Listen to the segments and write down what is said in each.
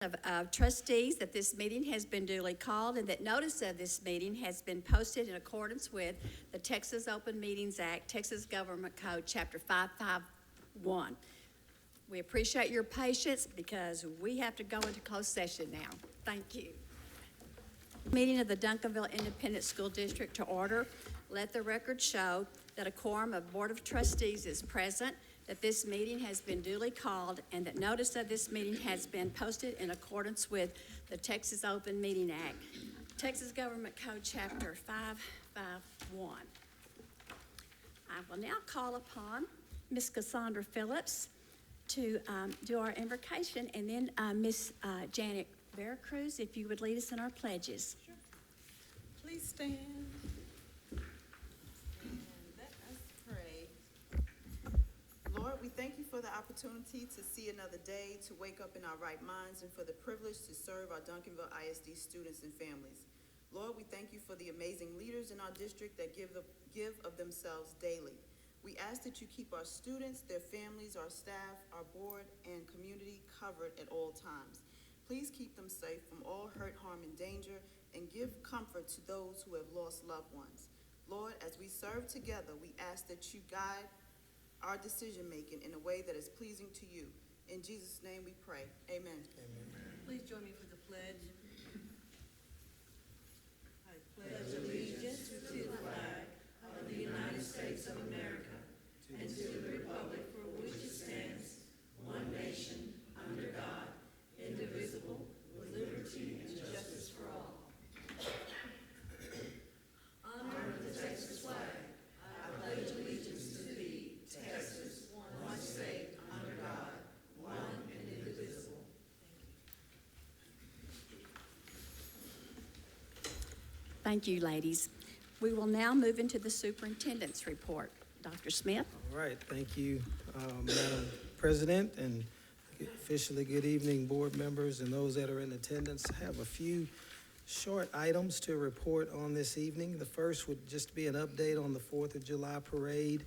of trustees that this meeting has been duly called and that notice of this meeting has been posted in accordance with the Texas Open Meetings Act, Texas Government Code, Chapter 551. We appreciate your patience because we have to go into closed session now. Thank you. Meeting of the Duncanville Independent School District to order. Let the record show that a quorum of Board of Trustees is present, that this meeting has been duly called, and that notice of this meeting has been posted in accordance with the Texas Open Meeting Act, Texas Government Code, Chapter 551. I will now call upon Ms. Cassandra Phillips to do our invocation, and then Ms. Janet Veracruz, if you would lead us in our pledges. Sure. Please stand. And let us pray. Lord, we thank you for the opportunity to see another day, to wake up in our right minds, and for the privilege to serve our Duncanville ISD students and families. Lord, we thank you for the amazing leaders in our district that give of themselves daily. We ask that you keep our students, their families, our staff, our board, and community covered at all times. Please keep them safe from all hurt, harm, and danger, and give comfort to those who have lost loved ones. Lord, as we serve together, we ask that you guide our decision-making in a way that is pleasing to you. In Jesus' name we pray. Amen. Amen. Please join me for the pledge. I pledge allegiance to the flag of the United States of America and to the republic for which it stands, one nation, under God, indivisible, with liberty and justice for all. Honor the Texas flag. I pledge allegiance to thee, Texas, one state, under God, one and indivisible. Thank you, ladies. We will now move into the superintendent's report. Dr. Smith? All right, thank you, Madam President, and officially good evening, board members and those that are in attendance. I have a few short items to report on this evening. The first would just be an update on the 4th of July parade.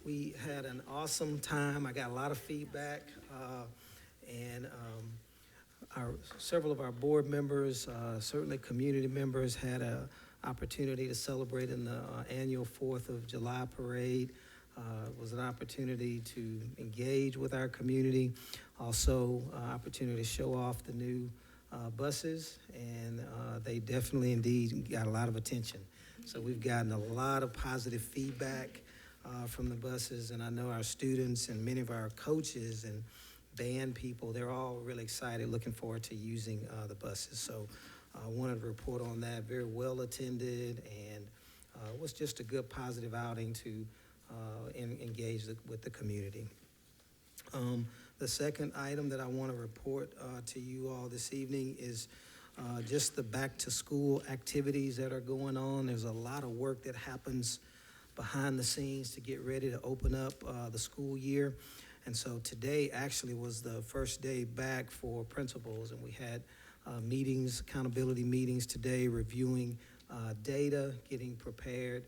We had an awesome time. I got a lot of feedback, and several of our board members, certainly community members, had an opportunity to celebrate in the annual 4th of July parade. It was an opportunity to engage with our community, also opportunity to show off the new buses, and they definitely indeed got a lot of attention. So we've gotten a lot of positive feedback from the buses, and I know our students and many of our coaches and band people, they're all really excited, looking forward to using the buses. So I wanted to report on that. Very well attended, and it was just a good positive outing to engage with the community. The second item that I want to report to you all this evening is just the back to school activities that are going on. There's a lot of work that happens behind the scenes to get ready to open up the school year. And so today actually was the first day back for principals, and we had meetings, accountability meetings today, reviewing data, getting prepared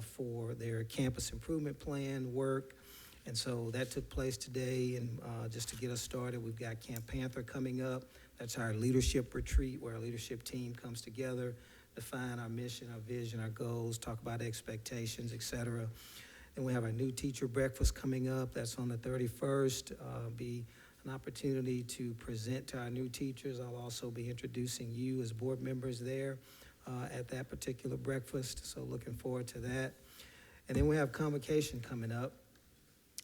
for their campus improvement plan work. And so that took place today, and just to get us started, we've got Camp Panther coming up. That's our leadership retreat where our leadership team comes together, define our mission, our vision, our goals, talk about expectations, et cetera. Then we have our new teacher breakfast coming up. That's on the 31st. Be an opportunity to present to our new teachers. I'll also be introducing you as board members there at that particular breakfast. So looking forward to that. And then we have convocation coming up.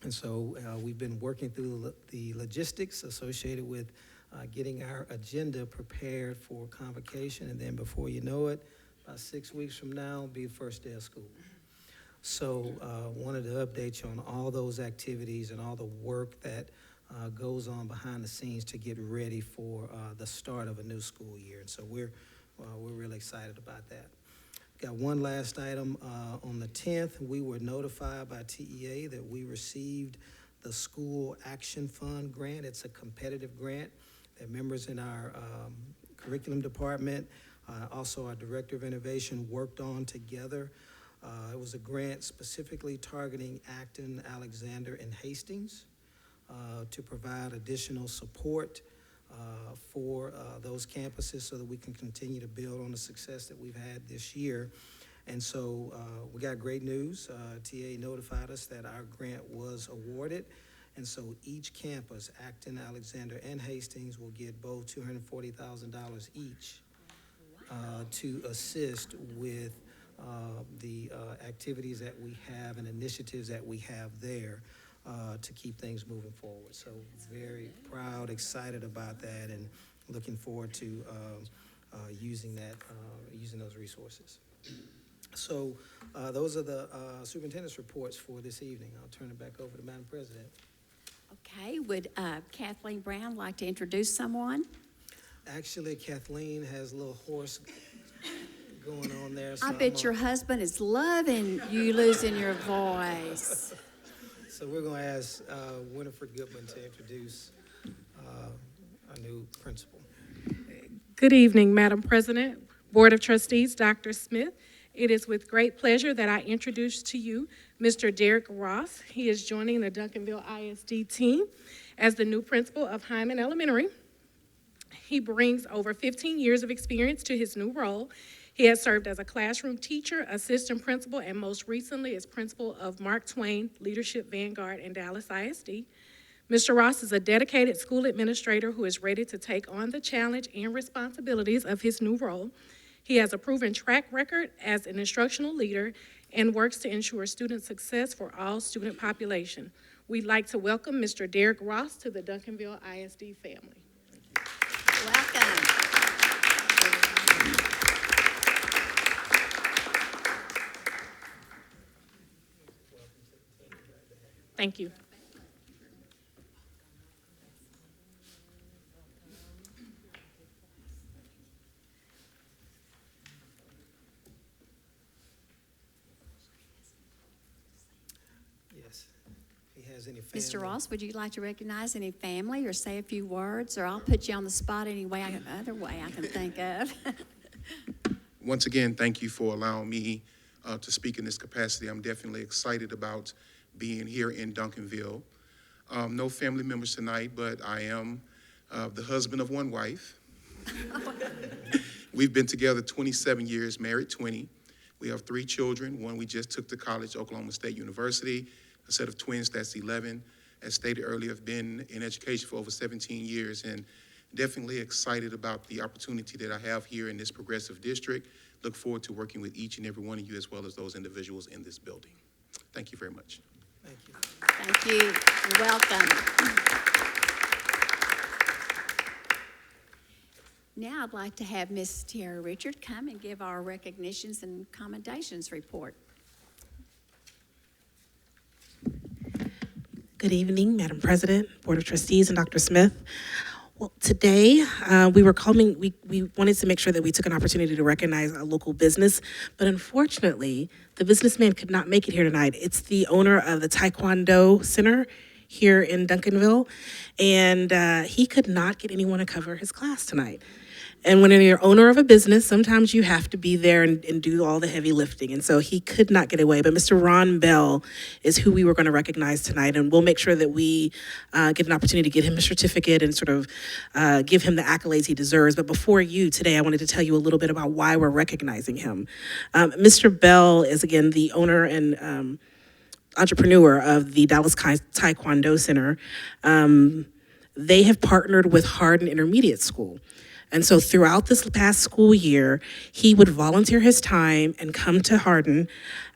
And so we've been working through the logistics associated with getting our agenda prepared for convocation. And then before you know it, about 6 weeks from now, will be the first day of school. So wanted to update you on all those activities and all the work that goes on behind the scenes to get ready for the start of a new school year. And so we're really excited about that. Got one last item. On the 10th, we were notified by TEA that we received the School Action Fund grant. It's a competitive grant that members in our curriculum department, also our Director of Innovation, worked on together. It was a grant specifically targeting Acton, Alexander, and Hastings to provide additional support for those campuses so that we can continue to build on the success that we've had this year. And so we got great news. TA notified us that our grant was awarded. And so each campus, Acton, Alexander, and Hastings, will get both $240,000 each to assist with the activities that we have and initiatives that we have there to keep things moving forward. So very proud, excited about that, and looking forward to using those resources. So those are the superintendent's reports for this evening. I'll turn it back over to Madam President. Okay, would Kathleen Brown like to introduce someone? Actually, Kathleen has a little horse going on there. So I bet your husband is loving you losing your voice. So we're going to ask Winifred Goodman to introduce our new principal. Good evening, Madam President, Board of Trustees, Dr. Smith. It is with great pleasure that I introduce to you Mr. Derek Ross. He is joining the Duncanville ISD team as the new principal of Hyman Elementary. He brings over 15 years of experience to his new role. He has served as a classroom teacher, assistant principal, and most recently as principal of Mark Twain Leadership Vanguard in Dallas ISD. Mr. Ross is a dedicated school administrator who is ready to take on the challenge and responsibilities of his new role. He has a proven track record as an instructional leader and works to ensure student success for all student population. We'd like to welcome Mr. Derek Ross to the Duncanville ISD family. Welcome. Thank you. Yes. If he has any family. Mr. Ross, would you like to recognize any family or say a few words, or I'll put you on the spot any way, other way I can think of. Once again, thank you for allowing me to speak in this capacity. I'm definitely excited about being here in Duncanville. No family members tonight, but I am the husband of one wife. We've been together 27 years, married 20. We have 3 children. One we just took to college, Oklahoma State University. A set of twins, that's 11. As stated earlier, I've been in education for over 17 years and definitely excited about the opportunity that I have here in this progressive district. Look forward to working with each and every one of you as well as those individuals in this building. Thank you very much. Thank you. Thank you. You're welcome. Now I'd like to have Miss Tiara Richard come and give our recognitions and commendations report. Good evening, Madam President, Board of Trustees, and Dr. Smith. Well, today we wanted to make sure that we took an opportunity to recognize a local business, but unfortunately, the businessman could not make it here tonight. It's the owner of the Taekwondo Center here in Duncanville, and he could not get anyone to cover his class tonight. And when you're owner of a business, sometimes you have to be there and do all the heavy lifting. And so he could not get away. But Mr. Ron Bell is who we were going to recognize tonight. And we'll make sure that we get an opportunity to get him a certificate and sort of give him the accolades he deserves. But before you today, I wanted to tell you a little bit about why we're recognizing him. Mr. Bell is, again, the owner and entrepreneur of the Dallas Taekwondo Center. They have partnered with Hardin Intermediate School. And so throughout this past school year, he would volunteer his time and come to Hardin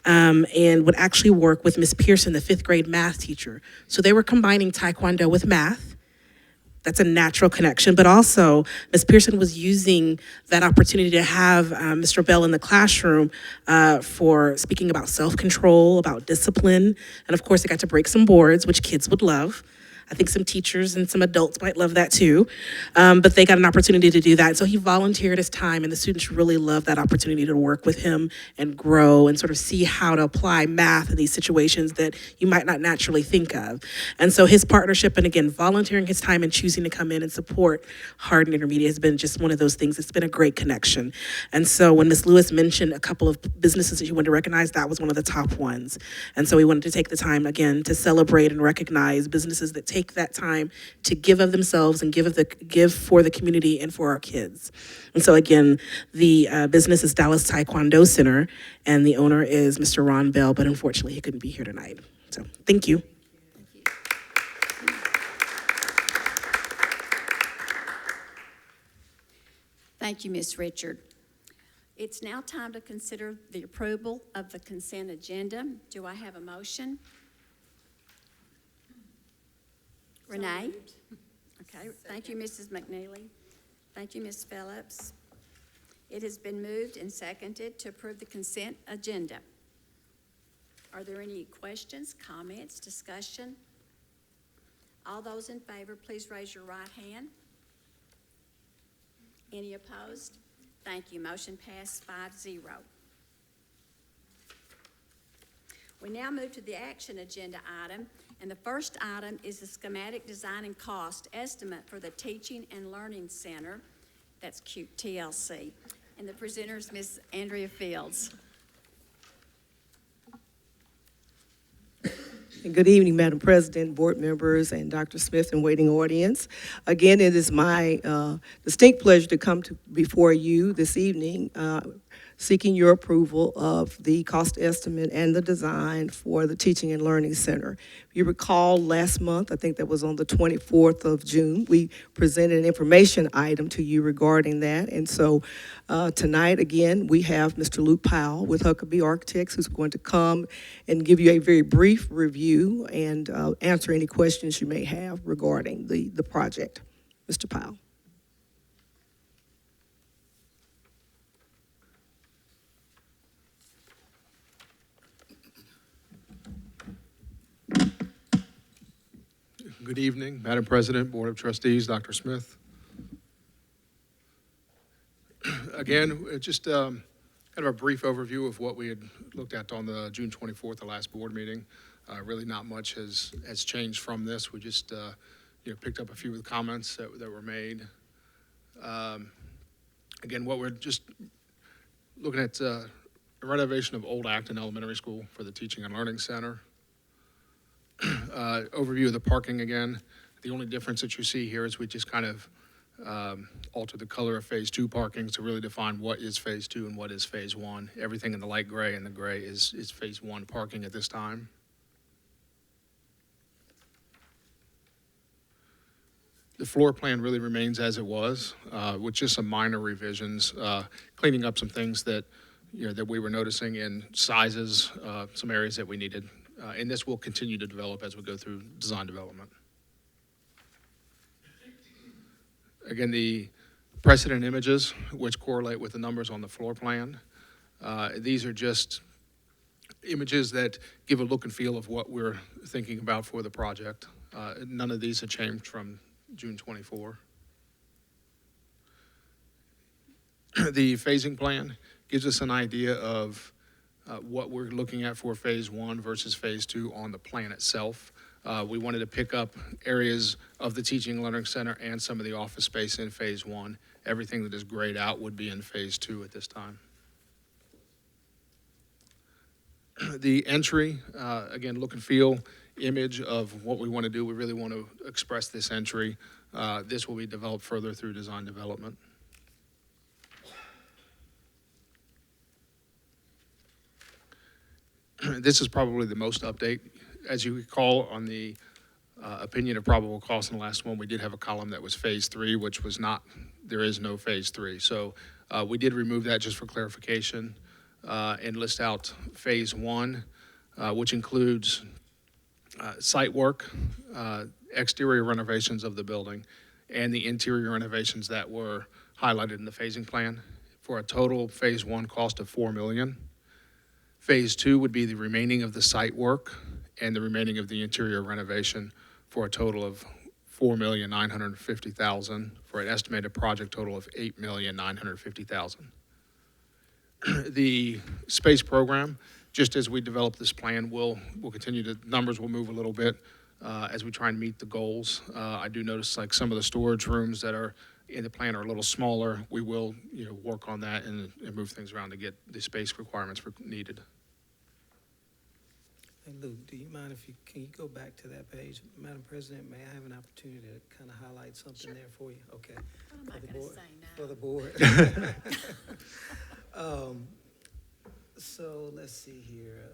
and would actually work with Miss Pearson, the 5th grade math teacher. So they were combining Taekwondo with math. That's a natural connection. But also, Miss Pearson was using that opportunity to have Mr. Bell in the classroom for speaking about self-control, about discipline. And of course, they got to break some boards, which kids would love. I think some teachers and some adults might love that too, but they got an opportunity to do that. So he volunteered his time, and the students really loved that opportunity to work with him and grow and sort of see how to apply math in these situations that you might not naturally think of. And so his partnership, and again, volunteering his time and choosing to come in and support Hardin Intermediate has been just one of those things. It's been a great connection. And so when Ms. Lewis mentioned a couple of businesses that you wanted to recognize, that was one of the top ones. And so we wanted to take the time, again, to celebrate and recognize businesses that take that time to give of themselves and give for the community and for our kids. And so again, the business is Dallas Taekwondo Center, and the owner is Mr. Ron Bell, but unfortunately he couldn't be here tonight. So thank you. Thank you, Ms. Richard. It's now time to consider the approval of the consent agenda. Do I have a motion? Renee? Okay, thank you, Mrs. McNeely. Thank you, Ms. Phillips. It has been moved and seconded to approve the consent agenda. Are there any questions, comments, discussion? All those in favor, please raise your right hand. Any opposed? Thank you. Motion passed 5-0. We now move to the action agenda item, and the first item is the schematic design and cost estimate for the Teaching and Learning Center. That's cute, TLC. And the presenter is Ms. Andrea Fields. Good evening, Madam President, board members, and Dr. Smith and waiting audience. Again, it is my distinct pleasure to come before you this evening seeking your approval of the cost estimate and the design for the Teaching and Learning Center. If you recall, last month, I think that was on the 24th of June, we presented an information item to you regarding that. And so tonight, again, we have Mr. Luke Powell with Huckabee Architects, who's going to come and give you a very brief review and answer any questions you may have regarding the project. Mr. Powell. Good evening, Madam President, Board of Trustees, Dr. Smith. Again, just kind of a brief overview of what we had looked at on the June 24th, the last board meeting. Really not much has changed from this. We just picked up a few of the comments that were made. Again, what we're just looking at a renovation of Old Acton Elementary School for the Teaching and Learning Center. Overview of the parking again. The only difference that you see here is we just kind of altered the color of Phase 2 parking to really define what is Phase 2 and what is Phase 1. Everything in the light gray and the gray is Phase 1 parking at this time. The floor plan really remains as it was, with just some minor revisions, cleaning up some things that that we were noticing in sizes, some areas that we needed. And this will continue to develop as we go through design development. Again, the precedent images, which correlate with the numbers on the floor plan, these are just images that give a look and feel of what we're thinking about for the project. None of these have changed from June 24. The phasing plan gives us an idea of what we're looking at for Phase 1 versus Phase 2 on the plan itself. We wanted to pick up areas of the Teaching and Learning Center and some of the office space in Phase 1. Everything that is grayed out would be in Phase 2 at this time. The entry, again, look and feel image of what we want to do. We really want to express this entry. This will be developed further through design development. This is probably the most update. As you recall, on the opinion of probable cost in the last one, we did have a column that was Phase 3, which was not, there is no Phase 3. So we did remove that just for clarification and list out Phase 1, which includes site work, exterior renovations of the building, and the interior renovations that were highlighted in the phasing plan for a total Phase 1 cost of $4 million. Phase 2 would be the remaining of the site work and the remaining of the interior renovation for a total of $4,950,000 for an estimated project total of $8,950,000. The space program, just as we develop this plan, will continue to, numbers will move a little bit as we try and meet the goals. I do notice like some of the storage rooms that are in the plan are a little smaller. We will work on that and move things around to get the space requirements needed. Hey, Luke, do you mind if can you go back to that page? Madam President, may I have an opportunity to kind of highlight something there for you? Okay. What am I For the gonna board- say now? For the board. So let's see here,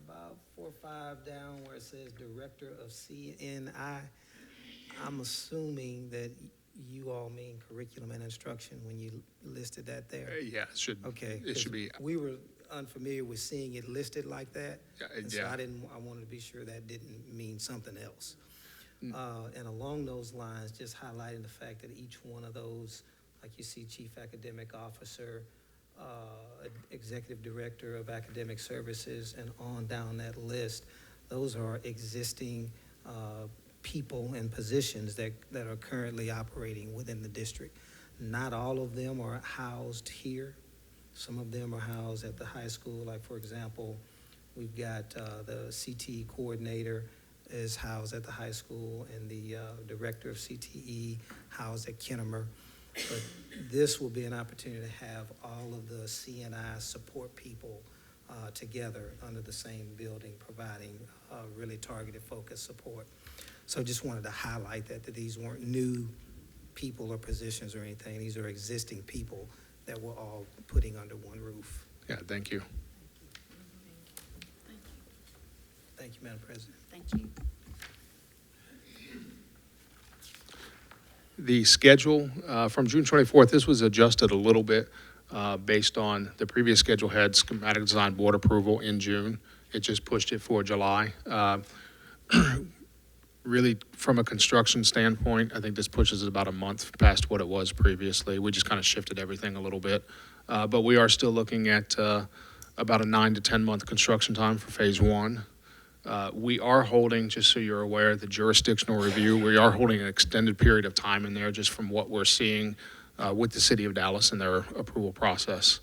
about 4 or 5 down where it says Director of CNI. I'm assuming that you all mean curriculum and instruction when you listed that there. Yeah, it should. Okay. It should 'cause be. We were unfamiliar with seeing it listed like that. And so Yeah. I wanted to be sure that didn't mean something else. And along those lines, just highlighting the fact that each one of those, like you see Chief Academic Officer, Executive Director of Academic Services, and on down that list, those are existing people and positions that are currently operating within the district. Not all of them are housed here. Some of them are housed at the high school. Like, for example, we've got the CTE coordinator is housed at the high school, and the director of CTE housed at Kennemer. But this will be an opportunity to have all of the CNI support people together under the same building, providing really targeted, focused support. So just wanted to highlight that these weren't new people or positions or anything. These are existing people that we're all putting under one roof. Yeah, thank you. Thank you. Thank you, Madam President. Thank you. The schedule from June 24th, this was adjusted a little bit based on the previous schedule had schematic design board approval in June. It just pushed it for July. Really, from a construction standpoint, I think this pushes it about a month past what it was previously. We just kind of shifted everything a little bit. But we are still looking at about a 9 to 10 month construction time for phase 1. We are holding, just so you're aware, the jurisdictional review. We are holding an extended period of time in there just from what we're seeing with the city of Dallas and their approval process.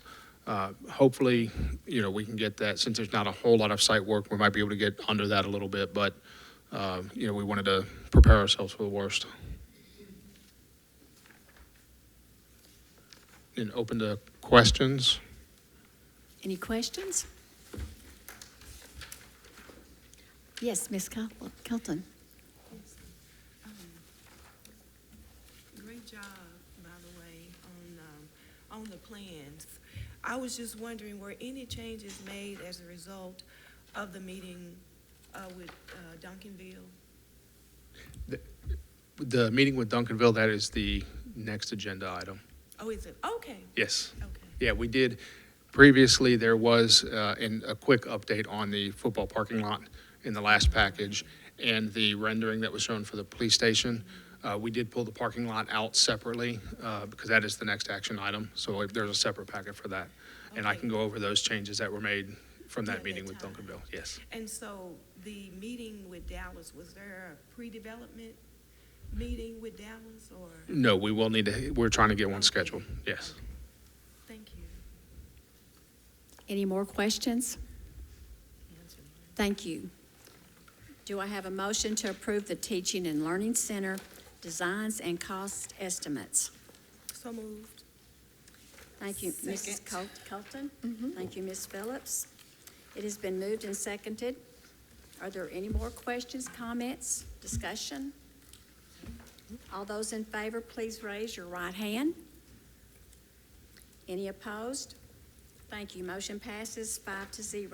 Hopefully, we can get that. Since there's not a whole lot of site work, we might be able to get under that a little bit, but we wanted to prepare ourselves for the worst. And open to questions. Any questions? Yes, Ms. Kelton. Great job, by the way, on the plans. I was just wondering, were any changes made as a result of the meeting with Duncanville? The meeting with Duncanville, that is the next agenda item. Oh, is it? Okay, Yes. okay. Yeah, we did. Previously, there was a quick update on the football parking lot in the last package and the rendering that was shown for the police station. We did pull the parking lot out separately because that is the next action item. So there's a separate packet for that. And I Okay. can go over those changes that were made from Yeah, that meeting that with time. Duncanville. Yes. And so the meeting with Dallas, was there a pre-development meeting with Dallas, or? No, we will need to, we're trying to get one scheduled. Yes. Thank you. Any more questions? Thank you. Do I have a motion to approve the Teaching and Learning Center designs and cost estimates? So moved. Thank you, Mrs. Colton. Thank you, Ms. Phillips. It has been moved and seconded. Are there any more questions, comments, discussion? All those in favor, please raise your right hand. Any opposed? Thank you. Motion passes 5-0.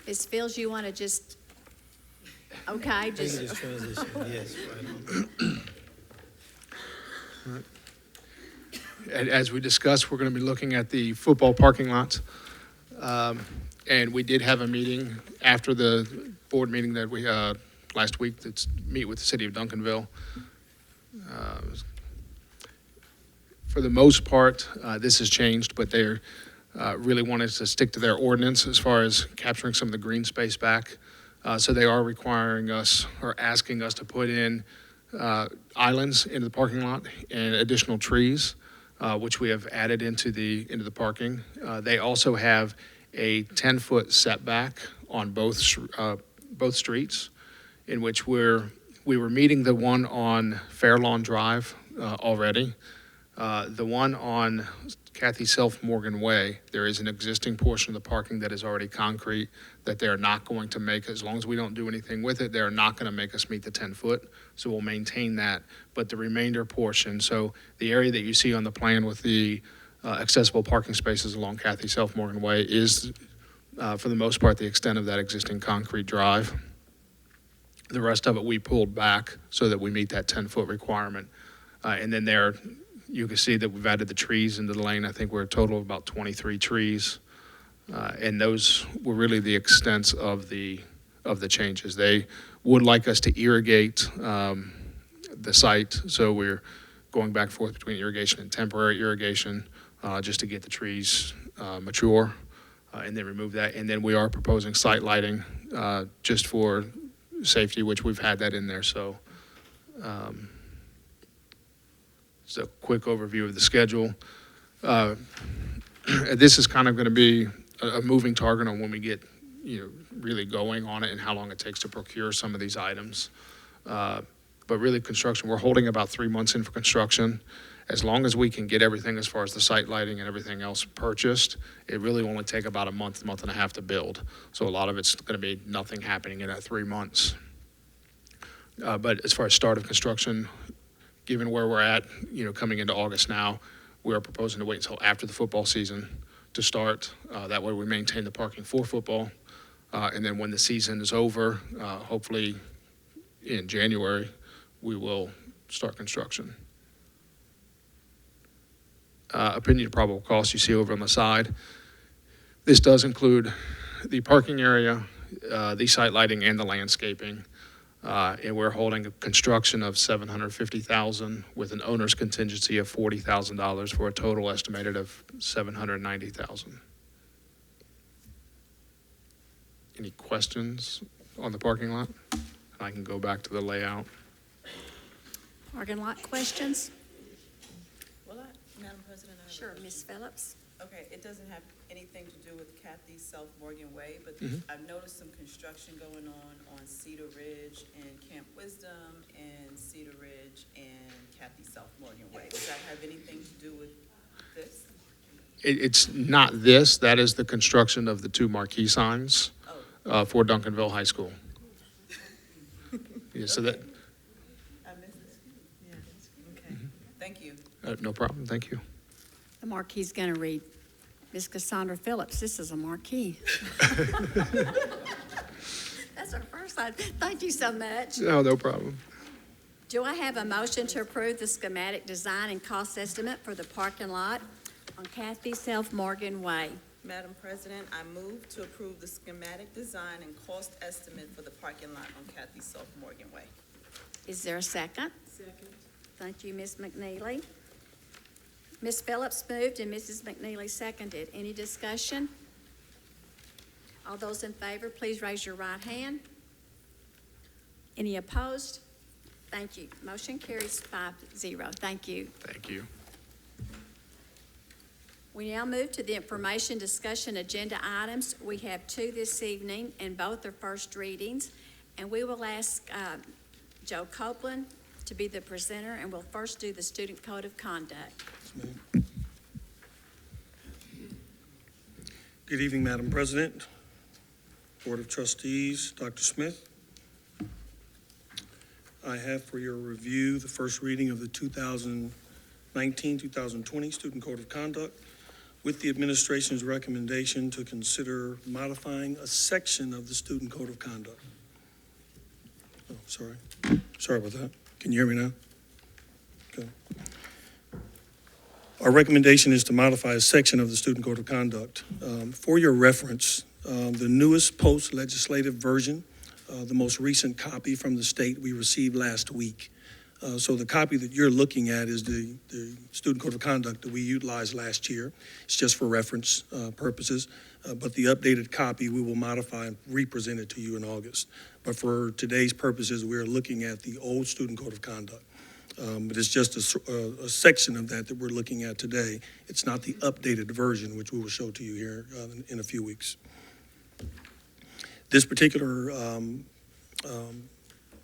Ms. Fields, you want to just, okay, You can just, just transition, yes, right on. And as we discussed, we're going to be looking at the football parking lots. And we did have a meeting after the board meeting that we, last week, that's meet with the city of Duncanville. For the most part, this has changed, but they're really wanted to stick to their ordinance as far as capturing some of the green space back. So they are requiring us or asking us to put in islands into the parking lot and additional trees, which we have added into the parking. They also have a 10-foot setback on both streets, in which we were meeting the one on Fair Lawn Drive already. The one on Kathy Self Morgan Way, there is an existing portion of the parking that is already concrete that they are not going to make, as long as we don't do anything with it, they are not going to make us meet the 10-foot. So we'll maintain that. But the remainder portion, so the area that you see on the plan with the accessible parking spaces along Kathy Self Morgan Way is, for the most part, the extent of that existing concrete drive. The rest of it we pulled back so that we meet that 10-foot requirement. And then there, you can see that we've added the trees into the lane. I think we're a total of about 23 trees. And those were really the extents of the changes. They would like us to irrigate the site, so we're going back and forth between irrigation and temporary irrigation just to get the trees mature and then remove that. And then we are proposing site lighting just for safety, which we've had that in there. So just a quick overview of the schedule. This is kind of going to be a moving target on when we get, really going on it and how long it takes to procure some of these items. But really construction, we're holding about 3 months in for construction. As long as we can get everything as far as the site lighting and everything else purchased, it really only take about a month and a half to build. So a lot of it's going to be nothing happening in that 3 months. But as far as start of construction, given where we're at, coming into August now, we are proposing to wait until after the football season to start. That way we maintain the parking for football. And then when the season is over, hopefully in January, we will start construction. Opinion of probable cost you see over on the side. This does include the parking area, the site lighting, and the landscaping. And we're holding a construction of $750,000 with an owner's contingency of $40,000 for a total estimated of $790,000. Any questions on the parking lot? I can go back to the layout. Parking lot questions? Madam President, I have a Sure, question. Ms. Phillips. Okay, it doesn't have anything to do with Kathy Self Morgan Way, but I've noticed some construction going on Cedar Ridge and Camp Wisdom and Cedar Ridge and Kathy Self Morgan Way. Does that have anything to do with this? It's not this. That is the construction of the two marquee signs for Duncanville High School. Yeah, so that, I missed it. Yeah, okay. Thank you. no problem. Thank you. The marquee's going to read, Ms. Cassandra Phillips, this is a marquee. That's our first time. Thank you so much. No problem. Do I have a motion to approve the schematic design and cost estimate for the parking lot on Kathy Self Morgan Way? Madam President, I move to approve the schematic design and cost estimate for the parking lot on Kathy Self Morgan Way. Is there a second? Second. Thank you, Ms. McNeely. Ms. Phillips moved and Mrs. McNeely seconded. Any discussion? All those in favor, please raise your right hand. Any opposed? Thank you. Motion carries 5-0. Thank you. Thank you. We now move to the information discussion agenda items. We have 2 this evening, and both are first readings. And we will ask Joe Copeland to be the presenter, and we'll first do the Student Code of Conduct. Good evening, Madam President, Board of Trustees, Dr. Smith. I have for your review the first reading of the 2019-2020 Student Code of Conduct with the administration's recommendation to consider modifying a section of the Student Code of Conduct. Oh, sorry. Sorry about that. Can you hear me now? Okay. Our recommendation is to modify a section of the Student Code of Conduct. For your reference, the newest post-legislative version, the most recent copy from the state we received last week. So the copy that you're looking at is the Student Code of Conduct that we utilized last year. It's just for reference purposes, but the updated copy we will modify and re-present it to you in August. But for today's purposes, we're looking at the old Student Code of Conduct. But it's just a section of that we're looking at today. It's not the updated version, which we will show to you here in a few weeks. This particular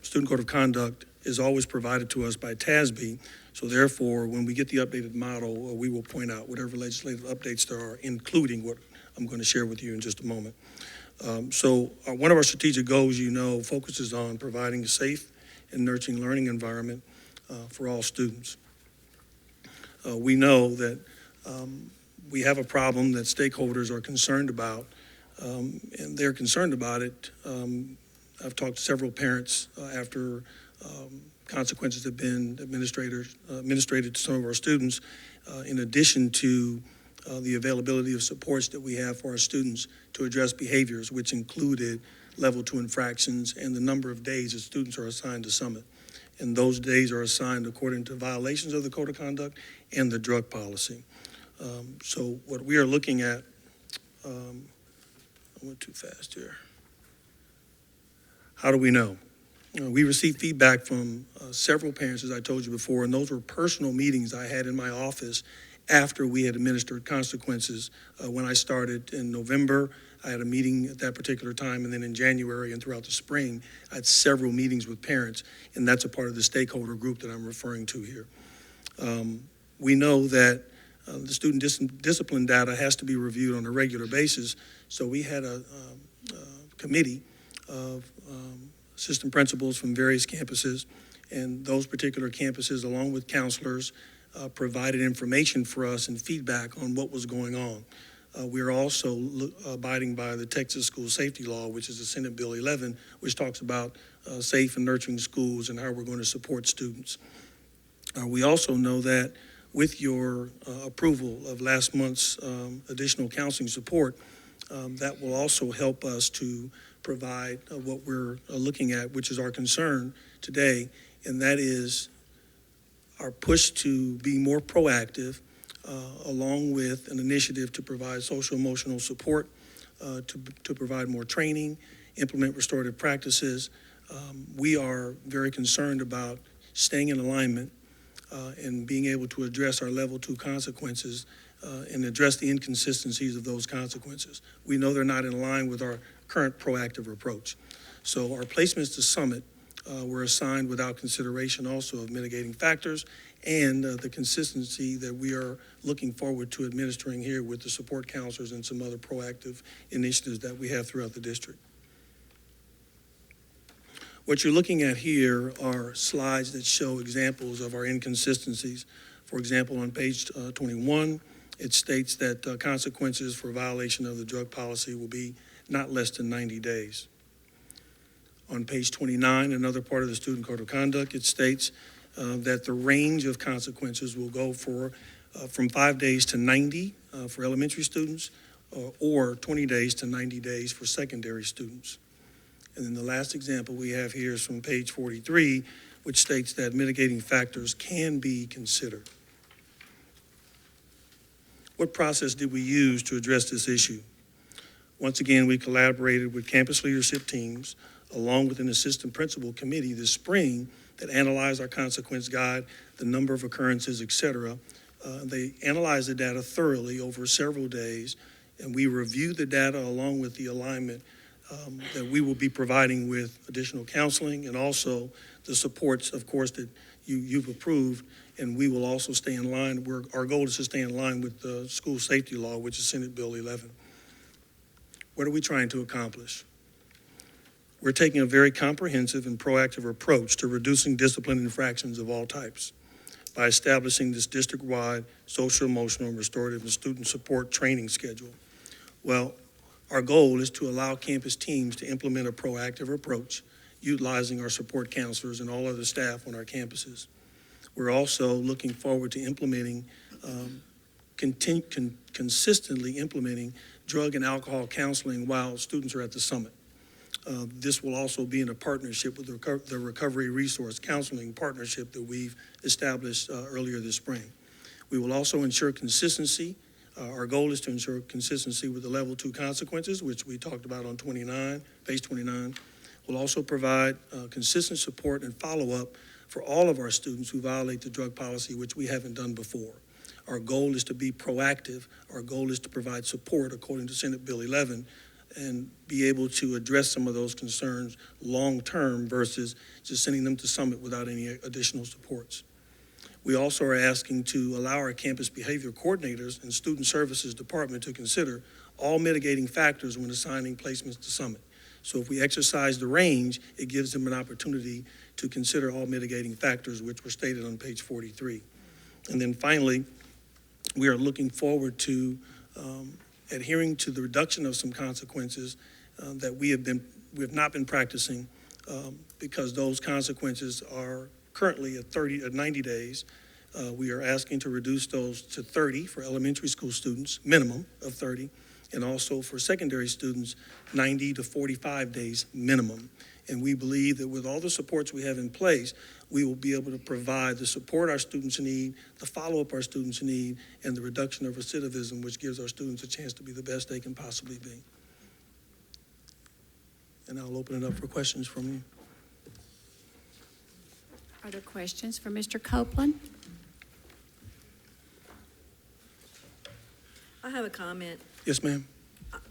Student Code of Conduct is always provided to us by TASB. So therefore, when we get the updated model, we will point out whatever legislative updates there are, including what I'm going to share with you in just a moment. One of our strategic goals, focuses on providing a safe and nurturing learning environment for all students. We know that we have a problem that stakeholders are concerned about, and they're concerned about it. I've talked to several parents after consequences have been administrated to some of our students, in addition to the availability of supports that we have for our students to address behaviors, which included level 2 infractions and the number of days that students are assigned to Summit. And those days are assigned according to violations of the Code of Conduct and the drug policy. So what we are looking at, I went too fast here. How do we know? We received feedback from several parents, as I told you before, and those were personal meetings I had in my office after we had administered consequences. When I started in November, I had a meeting at that particular time, and then in January and throughout the spring, I had several meetings with parents, and that's a part of the stakeholder group that I'm referring to here. We know that the student discipline data has to be reviewed on a regular basis, so we had a committee of assistant principals from various campuses, and those particular campuses, along with counselors, provided information for us and feedback on what was going on. We are also abiding by the Texas School Safety Law, which is the Senate Bill 11, which talks about safe and nurturing schools and how we're going to support students. We also know that with your approval of last month's additional counseling support, that will also help us to provide what we're looking at, which is our concern today, and that is our push to be more proactive, along with an initiative to provide social emotional support, to provide more training, implement restorative practices. We are very concerned about staying in alignment and being able to address our level 2 consequences and address the inconsistencies of those consequences. We know they're not in line with our current proactive approach. So our placements to Summit were assigned without consideration also of mitigating factors and the consistency that we are looking forward to administering here with the support counselors and some other proactive initiatives that we have throughout the district. What you're looking at here are slides that show examples of our inconsistencies. For example, on page 21, it states that consequences for violation of the drug policy will be not less than 90 days. On page 29, another part of the Student Code of Conduct, it states that the range of consequences will go from 5 days to 90 for elementary students, or 20 days to 90 days for secondary students. And then the last example we have here is from page 43, which states that mitigating factors can be considered. What process did we use to address this issue? Once again, we collaborated with campus leadership teams, along with an assistant principal committee this spring that analyzed our consequence guide, the number of occurrences, et cetera. They analyzed the data thoroughly over several days, and we reviewed the data along with the alignment that we will be providing with additional counseling and also the supports, of course, that you've approved, and we will also stay in line. Our goal is to stay in line with the school safety law, which is Senate Bill 11. What are we trying to accomplish? We're taking a very comprehensive and proactive approach to reducing discipline infractions of all types by establishing this district-wide social, emotional, restorative, and student support training schedule. Well, our goal is to allow campus teams to implement a proactive approach, utilizing our support counselors and all other staff on our campuses. We're also looking forward to implementing, consistently implementing drug and alcohol counseling while students are at the summit. This will also be in a partnership with the Recovery Resource Counseling Partnership that we've established earlier this spring. We will also ensure consistency. Our goal is to ensure consistency with the level 2 consequences, which we talked about on page 29. We'll also provide consistent support and follow-up for all of our students who violate the drug policy, which we haven't done before. Our goal is to be proactive. Our goal is to provide support according to Senate Bill 11 and be able to address some of those concerns long-term versus just sending them to Summit without any additional supports. We also are asking to allow our campus behavior coordinators and student services department to consider all mitigating factors when assigning placements to Summit. So if we exercise the range, it gives them an opportunity to consider all mitigating factors, which were stated on page 43. And then finally, we are looking forward to adhering to the reduction of some consequences that we have not been practicing because those consequences are currently at 90 days. We are asking to reduce those to 30 for elementary school students, minimum of 30, and also for secondary students, 90 to 45 days minimum. And we believe that with all the supports we have in place, we will be able to provide the support our students need, the follow-up our students need, and the reduction of recidivism, which gives our students a chance to be the best they can possibly be. And I'll open it up for questions from you. Are there questions for Mr. Copeland? I have a comment. Yes, ma'am.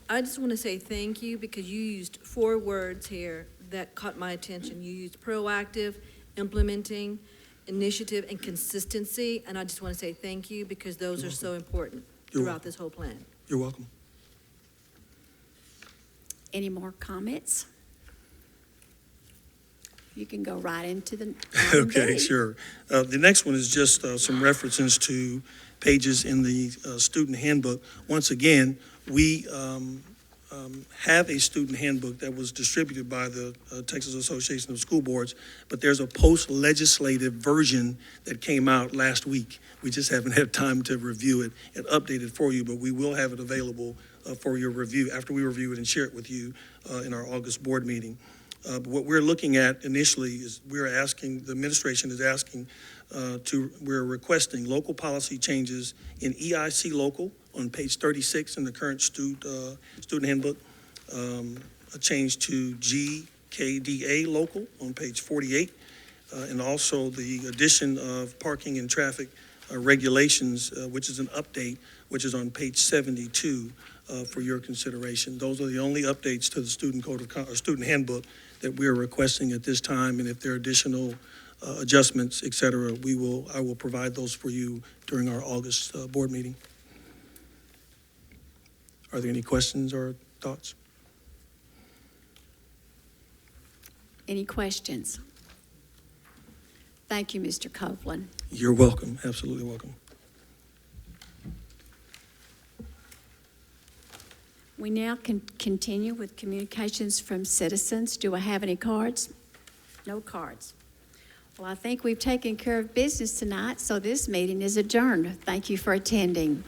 I just want to say thank you because you used 4 words here that caught my attention. You used proactive, implementing, initiative, and consistency. And I just want to say thank you because those are so important You're throughout welcome. this whole plan. You're welcome. Any more comments? You can go right into the. Okay, R&D. sure. The next one is just some references to pages in the student handbook. Once again, we have a student handbook that was distributed by the Texas Association of School Boards, but there's a post-legislative version that came out last week. We just haven't had time to review it and update it for you, but we will have it available for your review after we review it and share it with you in our August board meeting. But what we're looking at initially is the administration is asking we're requesting local policy changes in EIC local on page 36 in the current student handbook, a change to GKDA local on page 48, and also the addition of parking and traffic regulations, which is an update, which is on page 72 for your consideration. Those are the only updates to the student handbook that we are requesting at this time, and if there are additional adjustments, et cetera, I will provide those for you during our August board meeting. Are there any questions or thoughts? Any questions? Thank you, Mr. Copeland. You're welcome, absolutely welcome. We now can continue with communications from citizens. Do I have any cards? No cards. Well, I think we've taken care of business tonight, so this meeting is adjourned. Thank you for attending.